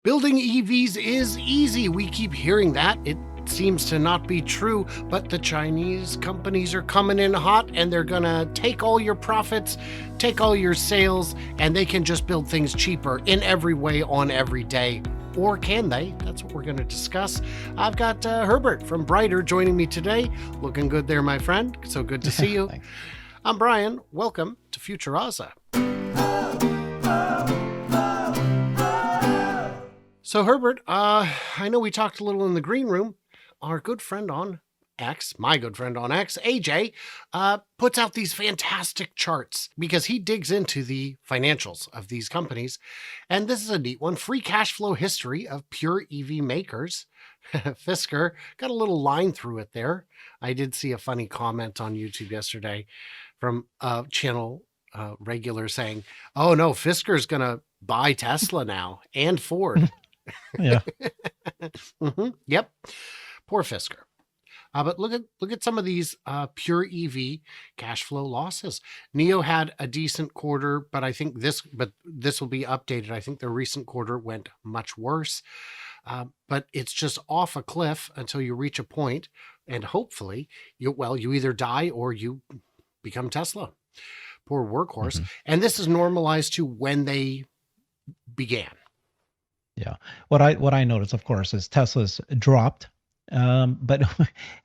Building EVs is easy. We keep hearing that. It seems to not be true, but the Chinese companies are coming in hot and they're gonna take all your profits, take all your sales, and they can just build things cheaper in every way on every day. Or can they? That's what we're going to discuss. I've got Herbert from Brighter joining me today. Looking good there, my friend. So good to see you. Thanks. I'm Brian. Welcome to Futuraza. So Herbert, I know we talked a little in the green room. Our good friend on X, my good friend on X, AJ, puts out these fantastic charts because he digs into the financials of these companies. And this is a neat one. Free cash flow history of pure EV makers. Fisker got a little line through it there. I did see a funny comment on YouTube yesterday from a channel regular saying, oh no, Fisker's going to buy Tesla now and Ford. Yeah. Yep. Poor Fisker. But look at some of these pure EV cash flow losses. NIO had a decent quarter, but I think this will be updated. I think the recent quarter went much worse. But it's just off a cliff until you reach a point, and hopefully you either die or you become Tesla. Poor workhorse. Mm-hmm. And this is normalized to when they began. Yeah. What I noticed, of course, is Tesla's dropped. But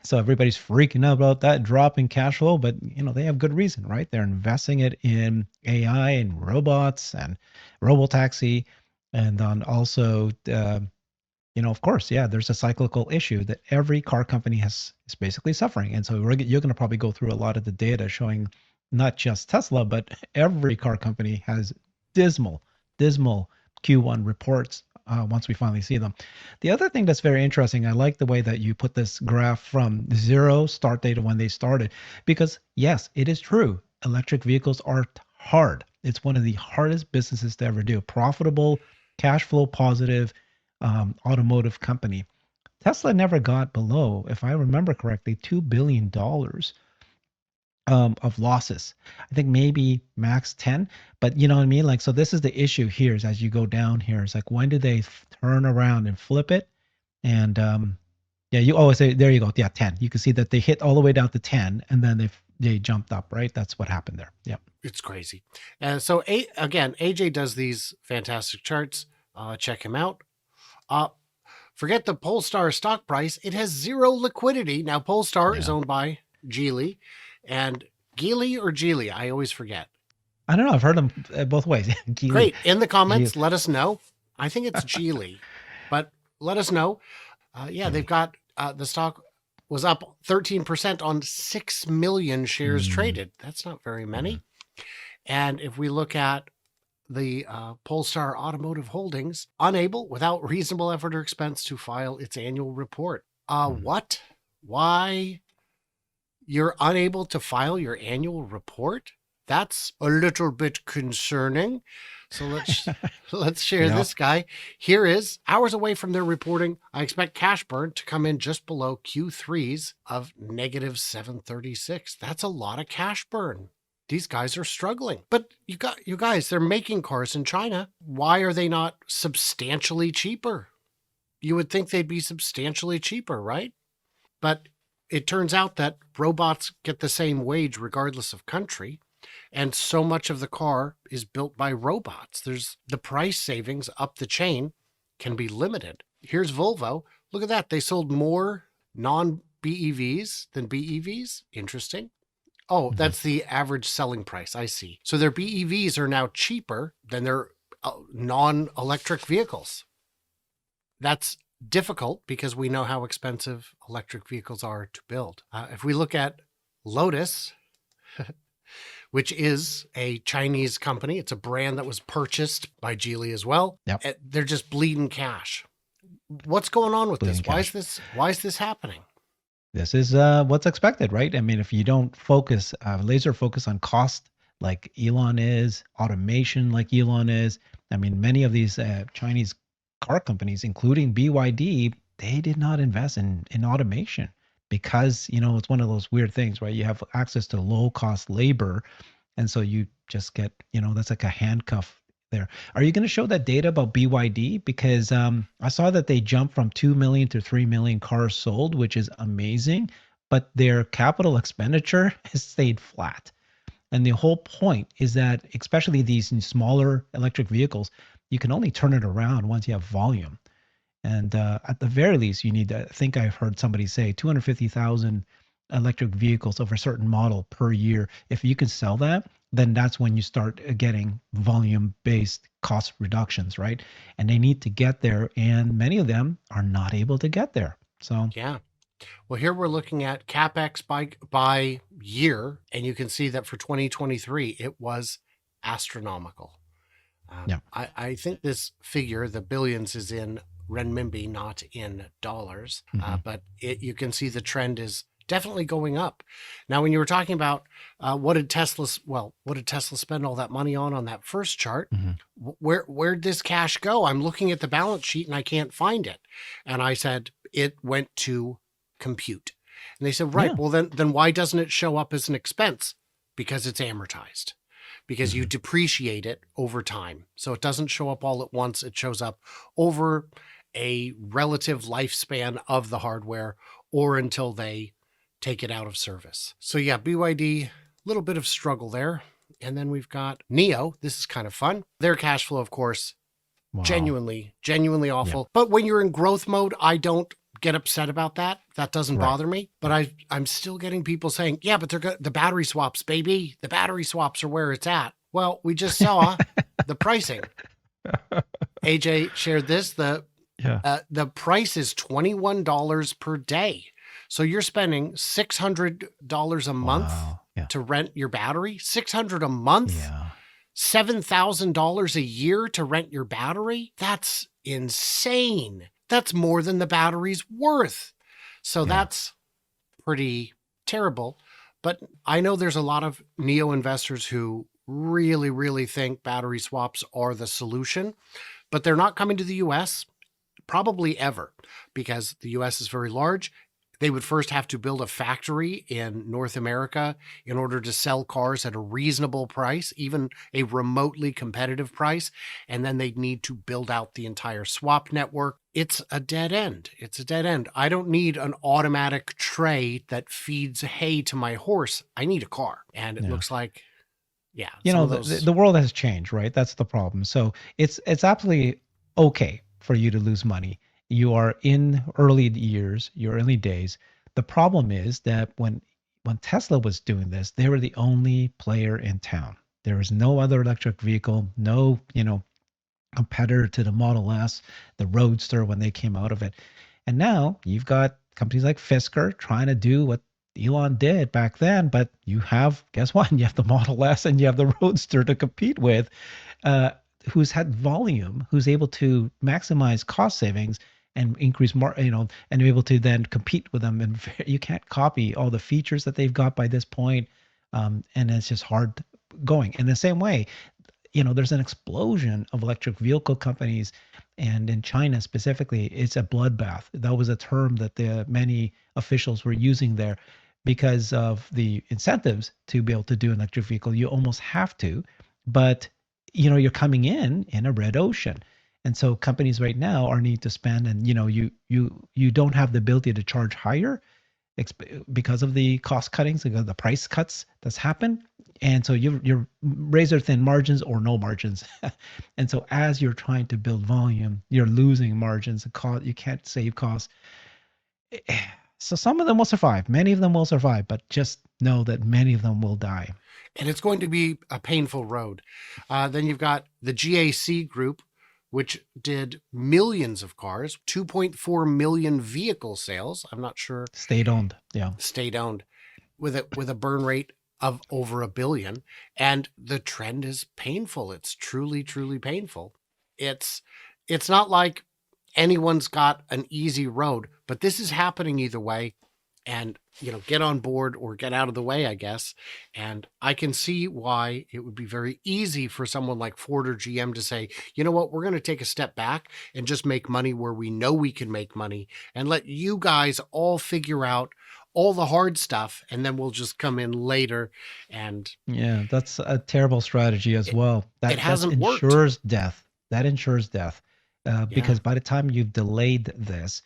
so everybody's freaking out about that drop in cash flow, but they have good reason, right? They're investing it in AI and robots and robotaxi, and then also, of course, yeah, there's a cyclical issue that every car company is basically suffering, and so you're going to probably go through a lot of the data showing not just Tesla, but every car company has dismal Q1 reports. Once we finally see them. The other thing that's very interesting, I like the way that you put this graph from zero start date to when they started, because yes, it is true. Electric vehicles are hard. It's one of the hardest businesses to ever do. Profitable, cash flow positive, automotive company. Tesla never got below, if I remember correctly, $2 billion of losses. I think maybe max 10, but you know what I mean? Like, so this is the issue here is as you go down here, it's like, when do they turn around and flip it? And yeah, you always say, there you go. Yeah, 10. You can see that they hit all the way down to 10 and then they jumped up, right? That's what happened there. Yep. It's crazy. So again, AJ does these fantastic charts. Check him out. Forget the Polestar stock price. It has zero liquidity. Now, Polestar is owned by Geely. And Geely or Geely, I always forget. I don't know. I've heard them both ways. Geely. Great. In the comments, let us know. I think it's Geely, but let us know. Yeah, they've got the stock was up 13% on 6 million shares traded. That's not very many. And if we look at the Polestar Automotive Holdings, unable, without reasonable effort or expense, to file its annual report. What? Why? You're unable to file your annual report? That's a little bit concerning. So let's share this guy. Here is hours away from their reporting. I expect cash burn to come in just below Q3's of negative 736. That's a lot of cash burn. These guys are struggling. But you guys, they're making cars in China. Why are they not substantially cheaper? You would think they'd be substantially cheaper, right? But it turns out that robots get the same wage regardless of country, and so much of the car is built by robots. There's the price savings up the chain can be limited. Here's Volvo. Look at that. They sold more non-BEVs than BEVs. Interesting. Oh, that's the average selling price. I see. So their BEVs are now cheaper than their non-electric vehicles. That's difficult because we know how expensive electric vehicles are to build. If we look at Lotus, which is a Chinese company, it's a brand that was purchased by Geely as well. Yep. They're just bleeding cash. What's going on with this? Why is this happening? This is what's expected, right? I mean, if you don't focus, laser focus on cost like Elon is, automation like Elon is, I mean, many of these Chinese car companies, including BYD, they did not invest in automation because, it's one of those weird things, right? You have access to low cost labor. And so you just get, that's like a handcuff there. Are you going to show that data about BYD? Because I saw that they jumped from 2 million to 3 million cars sold, which is amazing, but their capital expenditure has stayed flat. And the whole point is that, especially these smaller electric vehicles, you can only turn it around once you have volume. And at the very least, you need to, I think I've heard somebody say 250,000 electric vehicles of a certain model per year. If you can sell that, then that's when you start getting volume-based cost reductions, right? And they need to get there, and many of them are not able to get there. So Yeah. Well, here we're looking at CapEx by year, and you can see that for 2023, it was astronomical. yeah, I think this figure, the billions, is in renminbi, not in dollars. But you can see the trend is definitely going up. Now, when you were talking about what did Tesla spend all that money on that first chart? Where'd this cash go? I'm looking at the balance sheet and I can't find it. And I said it went to compute. And they said, right, Yeah. well then why doesn't it show up as an expense? Because it's amortized. Because you depreciate it over time. So it doesn't show up all at once. It shows up over a relative lifespan of the hardware or until they take it out of service. So yeah, BYD, little bit of struggle there. And then we've got NIO. This is kind of fun. Their cash flow, of course, Wow. genuinely awful. But when you're in growth mode, I don't get upset about that. That doesn't bother me. But I'm still getting people saying, yeah, but they're the battery swaps, baby. The battery swaps are where it's at. Well, we just saw the pricing. AJ shared this. The price is $21 per day. So you're spending $600 a month to rent your battery. $600 a month. Yeah. $7,000 a year to rent your battery. That's insane. That's more than the battery's worth. So that's pretty terrible. But I know there's a lot of NIO investors who really, really think battery swaps are the solution, but they're not coming to the US probably ever, because the US is very large. They would first have to build a factory in North America in order to sell cars at a reasonable price, even a remotely competitive price. And then they'd need to build out the entire swap network. It's a dead end. It's a dead end. I don't need an automatic tray that feeds hay to my horse. I need a car. And it looks like, the world has changed, right? That's the problem. So it's absolutely okay for you to lose money. You are in early years, your early days. The problem is that when Tesla was doing this, they were the only player in town. There was no other electric vehicle, no, competitor to the Model S, the Roadster when they came out of it. And now you've got companies like Fisker trying to do what Elon did back then, but you have, guess what? You have the Model S and you have the Roadster to compete with, who's had volume, who's able to maximize cost savings and increase more, and be able to then compete with them. And you can't copy all the features that they've got by this point. And it's just hard going. In the same way, there's an explosion of electric vehicle companies. And in China specifically, it's a bloodbath. That was a term that many officials were using there because of the incentives to be able to do an electric vehicle. You almost have to, but you're coming in a red ocean. And so companies right now are need to spend, and you don't have the ability to charge higher because of the cost cuttings, because of the price cuts that's happened. And so you're razor thin margins or no margins. And so as you're trying to build volume, you're losing margins. You can't save costs. So some of them will survive. Many of them will survive, but just know that many of them will die. And it's going to be a painful road. Then you've got the GAC group, which did millions of cars, 2.4 million vehicle sales. I'm not sure. State-owned, yeah. State-owned, with a burn rate of over $1 billion. And the trend is painful. It's truly, truly painful. It's not like anyone's got an easy road, but this is happening either way. And, get on board or get out of the way, I guess. And I can see why it would be very easy for someone like Ford or GM to say, you know what, we're going to take a step back and just make money where we know we can make money and let you guys all figure out all the hard stuff, and then we'll just come in later. And Yeah, that's a terrible strategy as it, well. it That hasn't worked. ensures death. That ensures death. Yeah, Because by the time you've delayed this,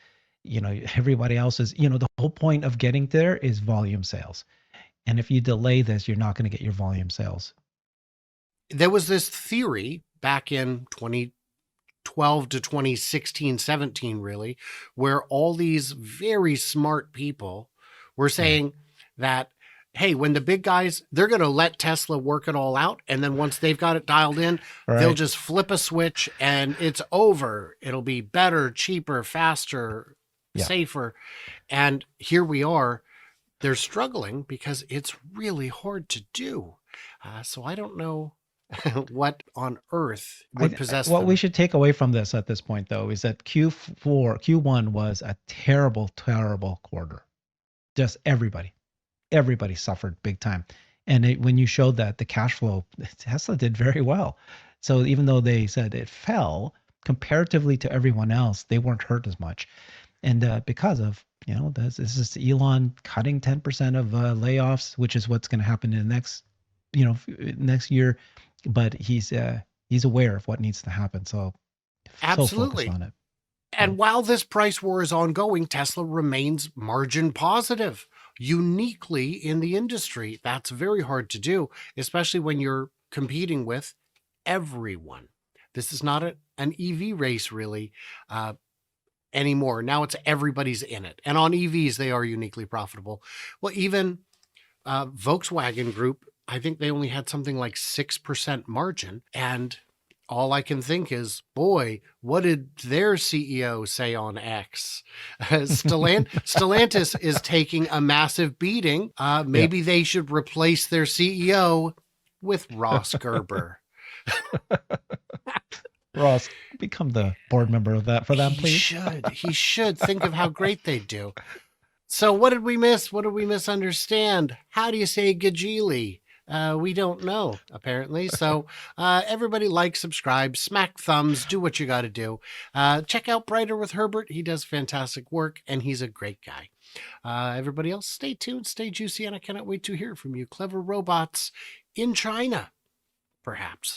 everybody else is, the whole point of getting there is volume sales. And if you delay this, you're not going to get your volume sales. there was this theory back in 2012 to 2016, 17, really, where all these very smart people were Yeah. saying that, hey, when the big guys, they're going to let Tesla work it all out. And then once they've got it dialed in, they'll Right. just flip a switch and it's over. It'll be better, cheaper, faster, Yeah. safer. And here we are. They're struggling because it's really hard to do. So I don't know what on earth would possess What we them. should take away from this at this point, though, is that Q1 was a terrible, terrible quarter. Just everybody suffered big time. And when you showed that the cash flow, Tesla did very well. So even though they said it fell comparatively to everyone else, they weren't hurt as much. And because of, this is Elon cutting 10% of layoffs, which is what's going to happen in the next year. But he's aware of what needs to happen. So focused Absolutely. on it. And while this price war is ongoing, Tesla remains margin positive, uniquely in the industry. That's very hard to do, especially when you're competing with everyone. This is not an EV race, really, anymore. Now it's everybody's in it. And on EVs, they are uniquely profitable. Well, even Volkswagen Group, I think they only had something like 6% margin. And all I can think is, boy, what did their CEO say on X? Stellantis is taking a massive beating. Maybe they should replace their CEO with Ross Gerber. Ross, become the board member of that for them, please. He should. Think of how great they do. So what did we miss? What did we misunderstand? How do you say Gajili? We don't know, apparently. So everybody like, subscribe, smack thumbs, do what you got to do. Check out Brighter with Herbert. He does fantastic work, and he's a great guy. Everybody else, stay tuned, stay juicy, and I cannot wait to hear from you. Clever robots in China, perhaps.